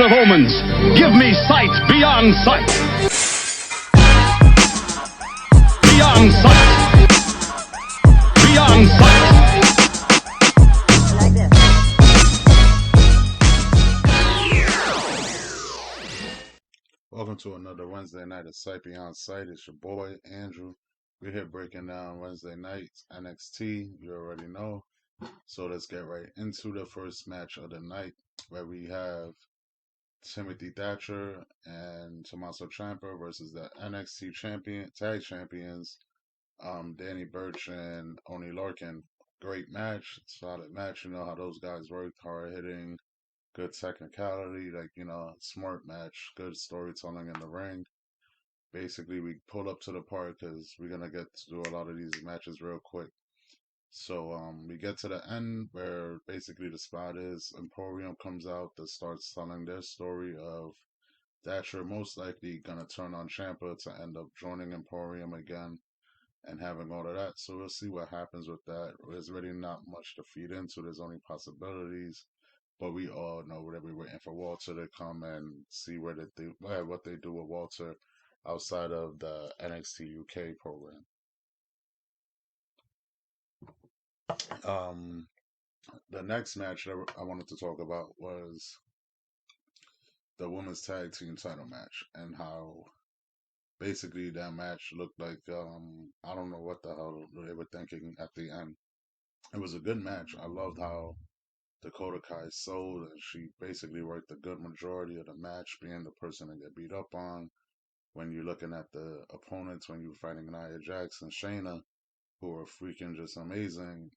word of omens. Give me sight beyond sight. Beyond sight. Beyond sight. Welcome to another Wednesday night of Sight Beyond Sight. It's your boy, Andrew. We're here breaking down Wednesday night's NXT. You already know. So let's get right into the first match of the night, where we have Timothy Thatcher and Tommaso Ciampa versus the NXT tag champions, Danny Burch and Oney Lorcan. Great match, solid match. You know how those guys work, hard hitting, good technicality, smart match, good storytelling in the ring. Basically, we pull up to the part because we're gonna get to do a lot of these matches real quick. So we get to the end where basically the spot is Emporium comes out that starts telling their story of Thatcher most likely gonna turn on Ciampa to end up joining Emporium again and having all of that. So we'll see what happens with that. There's really not much to feed into. There's only possibilities. But we all know that we're waiting for Walter to come and see what they do with Walter outside of the NXT UK program. The next match that I wanted to talk about was the women's tag team title match, and how basically that match looked like I don't know what the hell they were thinking at the end. It was a good match. I loved how Dakota Kai sold, and she basically worked a good majority of the match, being the person to get beat up on. When you're looking at the opponents, when you're fighting Nia Jax and Shayna, who are freaking just amazing,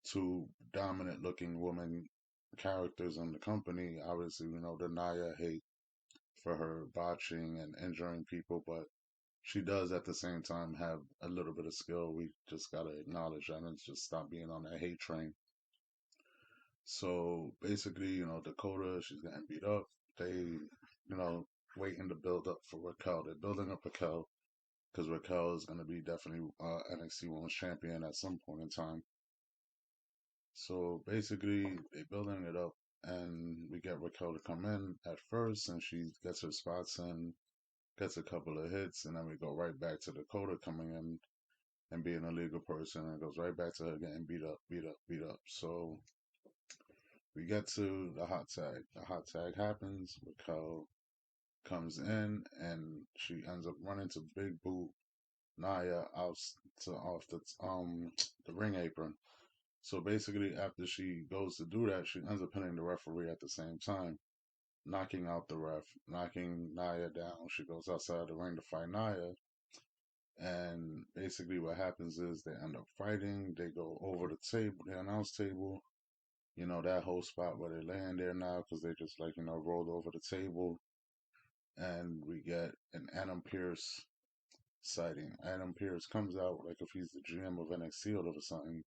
two dominant looking women characters in the company. Obviously, the Nia hate for her botching and injuring people, but she does at the same time have a little bit of skill. We just gotta acknowledge that and just stop being on that hate train. So basically, Dakota, she's getting beat up. They, waiting to build up for Raquel. They're building up Raquel because Raquel is going to be definitely NXT Women's Champion at some point in time. So basically, they're building it up, and we get Raquel to come in at first, and she gets her spots in, gets a couple of hits, and then we go right back to Dakota coming in and being a legal person, and it goes right back to her getting beat up. So we get to the hot tag. The hot tag happens. Raquel comes in, and she ends up running to Big Boot Nia off the ring apron. So basically, after she goes to do that, she ends up hitting the referee at the same time, knocking out the ref, knocking Nia down. She goes outside the ring to fight Nia, and basically what happens is they end up fighting. They go over the table, the announce table. That whole spot where they're laying there now because they just rolled over the table. And we get an Adam Pearce sighting. Adam Pearce comes out like if he's the GM of NXT all of a sudden,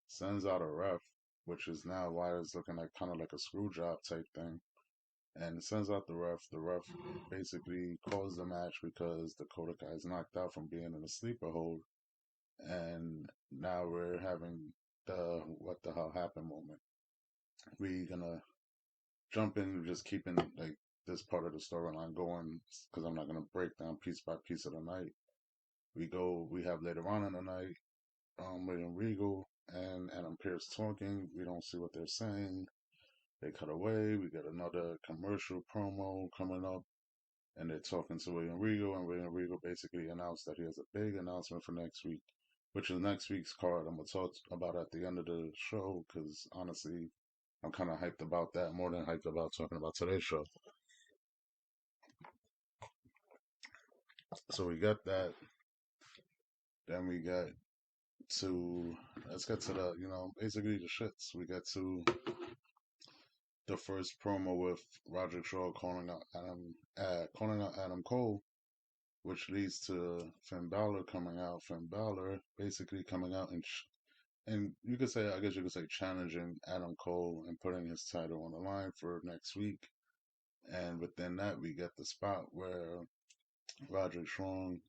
sends out a ref, which is now why it's looking like kind of like a screw job type thing, and sends out the ref. The ref basically calls the match because Dakota Kai is knocked out from being in a sleeper hold, and now we're having the what the hell happened moment. We're gonna jump in, just keeping like this part of the storyline going because I'm not gonna break down piece by piece of the night. We have later on in the night, William Regal and Adam Pearce talking. We don't see what they're saying. They cut away. We get another commercial promo coming up, and they're talking to William Regal, and William Regal basically announced that he has a big announcement for next week, which is next week's card. I'm going to talk about at the end of the show, because honestly, I'm kind of hyped about that, more than hyped about talking about today's show. So we got that. Then we got let's get to the, basically the shits. We get to the first promo with Roderick Shaw calling out Adam Cole, which leads to Finn Balor coming out. Finn Balor basically coming out and I guess you could say challenging Adam Cole and putting his title on the line for next week. And within that, we get the spot where Roderick Strong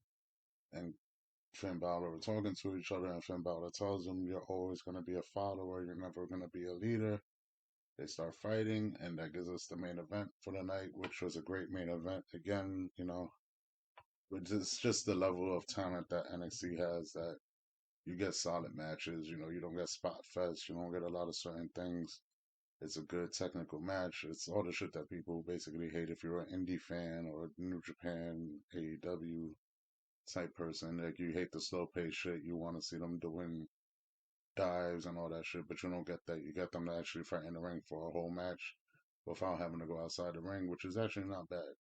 and Finn Balor are talking to each other, and Finn Balor tells him, "You're always going to be a follower. You're never going to be a leader." They start fighting, and that gives us the main event for the night, which was a great main event. Again, it's just the level of talent that NXT has that you get solid matches. You don't get spot fest. You don't get a lot of certain things. It's a good technical match. It's all the shit that people basically hate if you're an indie fan or a New Japan, AEW type person. Like, you hate the slow paced shit. You want to see them doing dives and all that shit, but you don't get that. You get them to actually fight in the ring for a whole match without having to go outside the ring, which is actually not bad.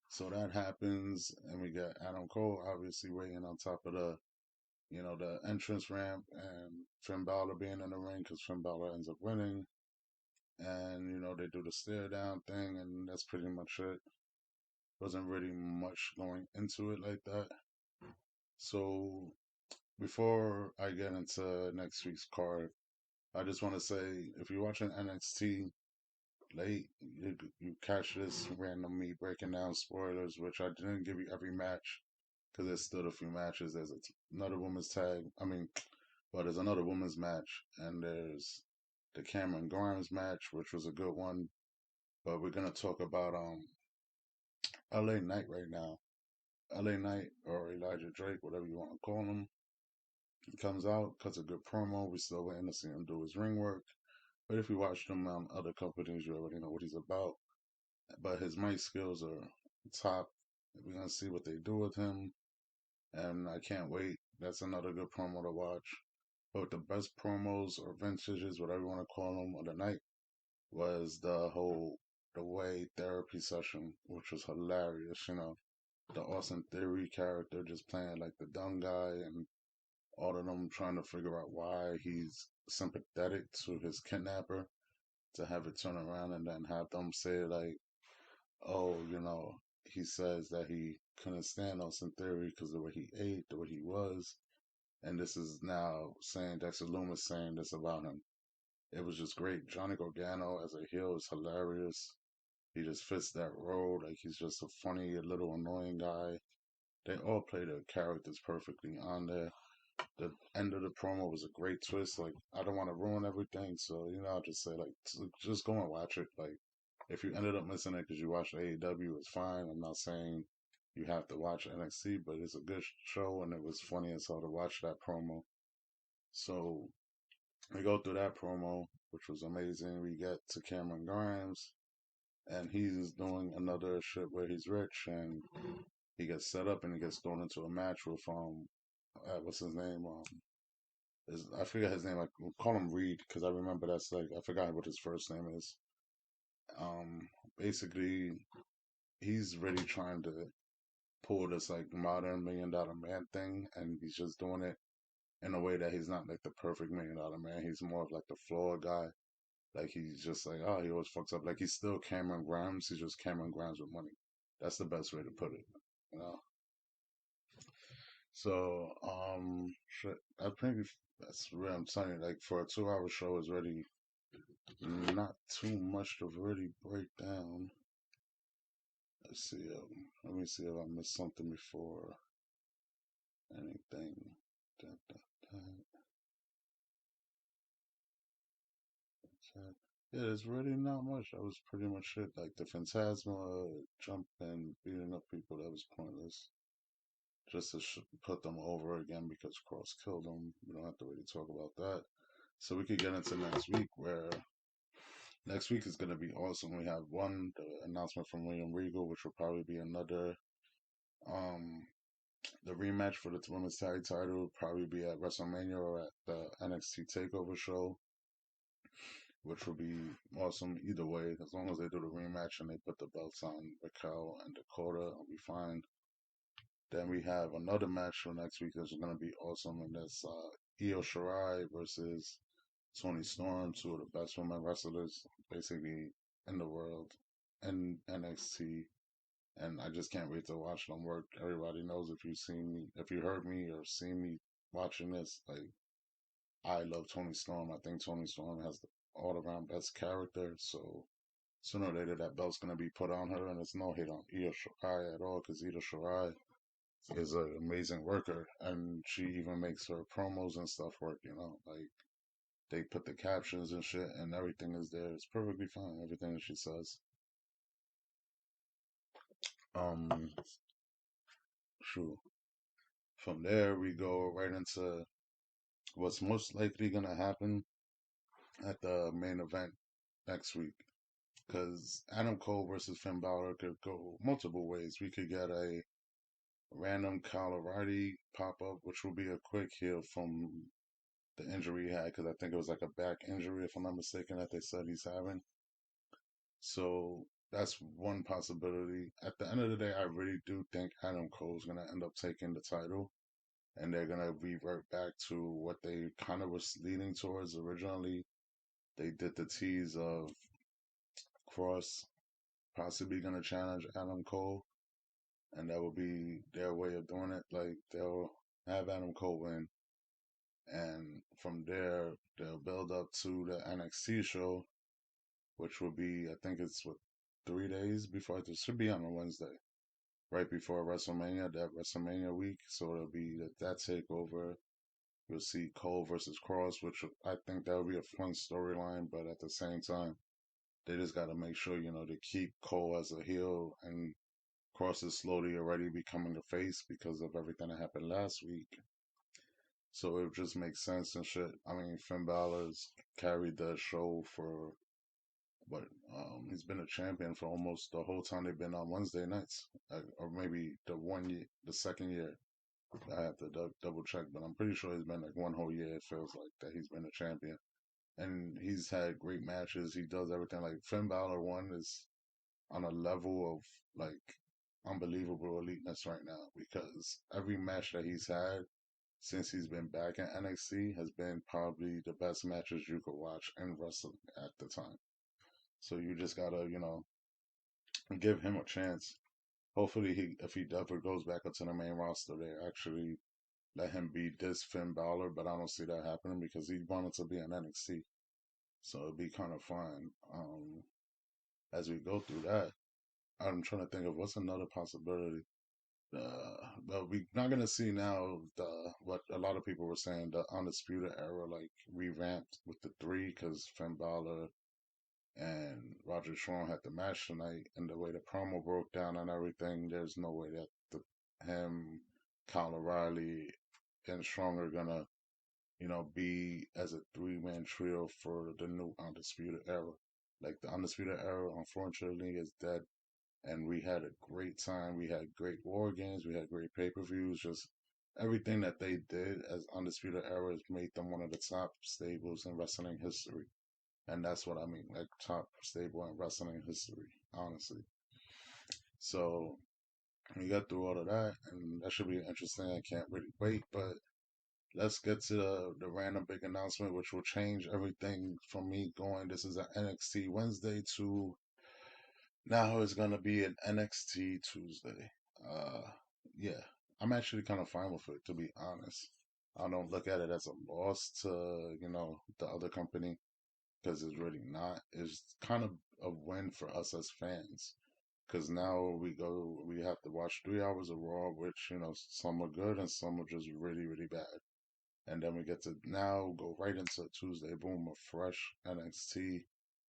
So that happens, and we get Adam Cole obviously waiting on top of the entrance ramp, and Finn Balor being in the ring because Finn Balor ends up winning. And, they do the stare down thing, and that's pretty much it. Wasn't really much going into it like that. So, before I get into next week's card, I just want to say, if you're watching NXT late, you catch this random me breaking down spoilers, which I didn't give you every match because there's still a few matches. There's another women's tag. There's another women's match, and there's the Cameron Grimes match, which was a good one. But we're gonna talk about LA Knight right now. LA Knight, or Elijah Drake, whatever you want to call him. He comes out, cuts a good promo. We still waiting to see him do his ring work. But if you watch him on other companies, you already know what he's about. But his mic skills are top. We're gonna see what they do with him, and I can't wait. That's another good promo to watch. But the best promos or vintages, whatever you want to call them, of the night was the way therapy session, which was hilarious. The Austin Theory character just playing like the dumb guy, and all of them trying to figure out why he's sympathetic to his kidnapper, to have it turn around and then have them say like, oh, he says that he couldn't stand Austin Theory because the way he ate, the way he was, and this is now saying Dexter Loomis saying this about him. It was just great. Johnny Gargano as a heel is hilarious. He just fits that role. Like, he's just a funny, little annoying guy. They all play their characters perfectly on there. The end of the promo was a great twist. Like, I don't want to ruin everything, so I'll just say, like, just go and watch it. Like, if you ended up missing it because you watched AEW, it's fine. I'm not saying you have to watch NXT, but it's a good show, and it was funny as hell to watch that promo. So we go through that promo, which was amazing. We get to Cameron Grimes, and he's doing another shit where he's rich, and he gets set up and he gets thrown into a match with what's his name? I forget his name. I call him Reed because I remember that's like, I forgot what his first name is. Basically, he's really trying to pull this like modern $1 million man thing, and he's just doing it in a way that he's not like the perfect $1 million man. He's more of like the flawed guy. Like, he's just like, oh, he always fucks up. Like, he's still Cameron Grimes. He's just Cameron Grimes with money. That's the best way to put it. You know. So, shit. That's real. I'm telling you, like, for a 2 hour show, is really not too much to really break down. Let's see. Let me see if I missed something before anything. Da, da, da. Yeah, there's really not much. That was pretty much it. Like, the Phantasma jumping, beating up people, that was pointless. Just to put them over again because Cross killed them. We don't have to really talk about that. So we could get into next week, where next week is going to be awesome. We have the announcement from William Regal, which will probably be another, the rematch for the women's tag title will probably be at WrestleMania or at the NXT TakeOver show, which will be awesome either way. As long as they do the rematch and they put the belts on Raquel and Dakota, I'll be fine. Then we have another match for next week that's going to be awesome, and that's Io Shirai versus Toni Storm, two of the best women wrestlers basically in the world, in NXT. And I just can't wait to watch them work. Everybody knows, if you heard me or seen me watching this, like, I love Toni Storm. I think Toni Storm has the all-around best character. So sooner or later, that belt's gonna be put on her, and it's no hate on Io Shirai at all, because Io Shirai is an amazing worker, and she even makes her promos and stuff work. Like, they put the captions and shit, and everything is there. It's perfectly fine. Everything that she says. Um, true. From there, we go right into what's most likely gonna happen at the main event next week. Because Adam Cole versus Finn Balor could go multiple ways. We could get a random Kyle O'Reilly pop up, which will be a quick heal from the injury he had, because I think it was like a back injury, if I'm not mistaken, that they said he's having. So that's one possibility. At the end of the day, I really do think Adam Cole's gonna end up taking the title, and they're gonna revert back to what they kind of was leaning towards originally. They did the tease of Cross possibly gonna challenge Adam Cole, and that would be their way of doing it. Like they'll have Adam Cole win, and from there they'll build up to the NXT show, which will be, I think it's what, 3 days before. It should be on a Wednesday, right before WrestleMania, that WrestleMania week. So it'll be that takeover. You'll see Cole versus Cross, which I think that would be a fun storyline, but at the same time, they just got to make sure, to keep Cole as a heel, and Cross is slowly already becoming a face because of everything that happened last week. So it just makes sense and shit. I mean, Finn Balor's carried the show for what? He's been a champion for almost the whole time they've been on Wednesday nights, or maybe the 1 year, the second year. I have to double check, but I'm pretty sure he's been like one whole year. It feels like that he's been a champion, and he's had great matches. He does everything. Like Finn Balor one is on a level of like unbelievable eliteness right now, because every match that he's had since he's been back in NXT has been probably the best matches you could watch in wrestling at the time. So you just gotta, give him a chance. Hopefully, if he ever goes back up to the main roster, they actually let him be this Finn Balor. But I don't see that happening because he wanted to be in NXT, so it'd be kind of fun. As we go through that, I'm trying to think of what's another possibility. But we're not gonna see now the what a lot of people were saying, the Undisputed Era like revamped with the three, because Finn Balor and Roger Strong had the match tonight, and the way the promo broke down and everything, there's no way that him, Kyle O'Reilly, and Strong are gonna, be as a three-man trio for the new Undisputed Era. Like the Undisputed Era, unfortunately, is dead, and we had a great time. We had great war games. We had great pay-per-views. Just everything that they did as Undisputed Era has made them one of the top stables in wrestling history. And that's what I mean, like top stable in wrestling history, honestly. So we got through all of that, and that should be interesting. I can't really wait, but let's get to the random big announcement, which will change everything from me going. This is an NXT Wednesday to now it's gonna be an NXT Tuesday. Uh, yeah, I'm actually kind of fine with it, to be honest. I don't look at it as a loss to, the other company, because it's really not. It's kind of a win for us as fans, because now we have to watch 3 hours of Raw, which, some are good and some are just really, really bad. And then we get to now go right into Tuesday, boom, a fresh NXT.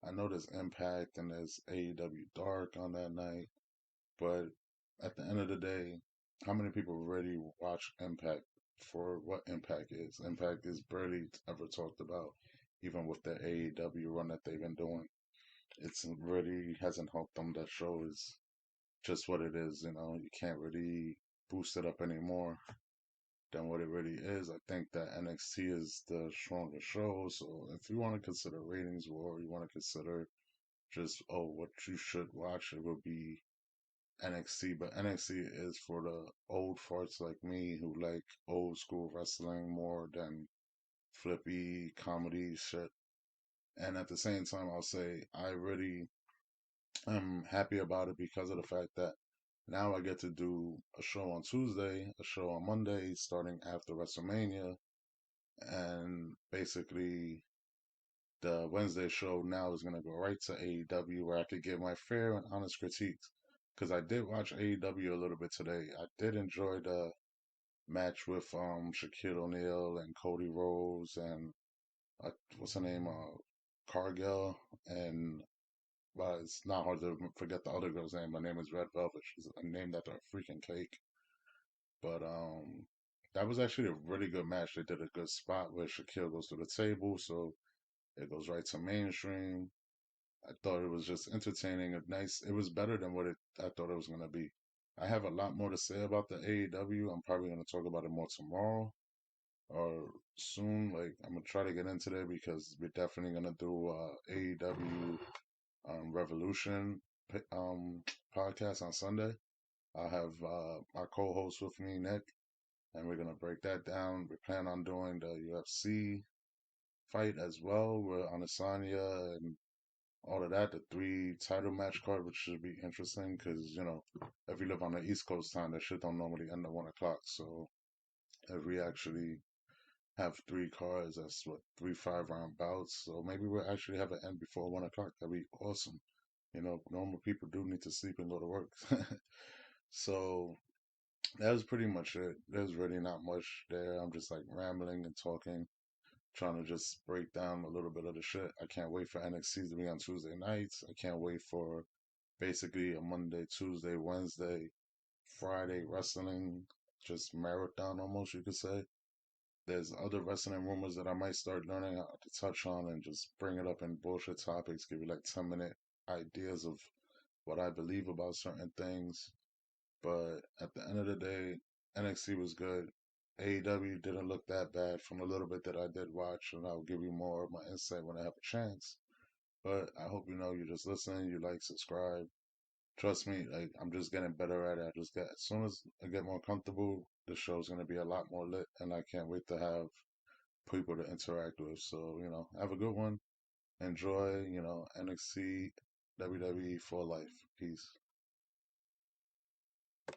I know there's Impact and there's AEW Dark on that night, but at the end of the day, how many people really watch Impact for what Impact is? Impact is barely ever talked about, even with the AEW run that they've been doing. It's really hasn't helped them. That show is just what it is, you can't really boost it up anymore than what it really is. I think that NXT is the stronger show. So if you want to consider ratings war, you want to consider just what you should watch, it would be NXT. But NXT is for the old farts like me who like old school wrestling more than flippy comedy shit. And at the same time, I'll say I really am happy about it because of the fact that now I get to do a show on Tuesday, a show on Monday, starting after WrestleMania, and basically the Wednesday show now is gonna go right to AEW, where I could give my fair and honest critiques. Because I did watch AEW a little bit today. I did enjoy the match with Shaquille O'Neal and Cody Rhodes, and what's her name? Cargill, and but it's not hard to forget the other girl's name. Her name is Red Velvet. She's named after a freaking cake. But that was actually a really good match. They did a good spot where Shaquille goes to the table, so it goes right to mainstream. I thought it was just entertaining, a nice. It was better than what I thought it was gonna be. I have a lot more to say about the AEW. I'm probably gonna talk about it more tomorrow or soon. Like I'm gonna try to get into there because we're definitely gonna do AEW Revolution podcast on Sunday. I have my co-host with me, Nick, and we're gonna break that down. We plan on doing the UFC fight as well. We're on Asanya and all of that. The three title match card, which should be interesting because if you live on the East Coast time, that shit don't normally end at 1 o'clock. So if we actually have three cards, that's what 3 5 round bouts. So maybe we'll actually have an end before 1 o'clock. That'd be awesome. Normal people do need to sleep and go to work. So that was pretty much it. There's really not much there. I'm just like rambling and talking, trying to just break down a little bit of the shit. I can't wait for NXT to be on Tuesday nights. I can't wait for basically a Monday, Tuesday, Wednesday, Friday wrestling, just marathon almost, you could say. There's other wrestling rumors that I might start learning how to touch on and just bring it up in bullshit topics, give you like 10-minute ideas of what I believe about certain things. But at the end of the day, NXT was good. AEW didn't look that bad from the little bit that I did watch, and I'll give you more of my insight when I have a chance. But I hope you just listen, you like, subscribe. Trust me, like I'm just getting better at it. As soon as I get more comfortable, the show's gonna be a lot more lit, and I can't wait to have people to interact with. So, have a good one. Enjoy, NXT WWE for life. Peace.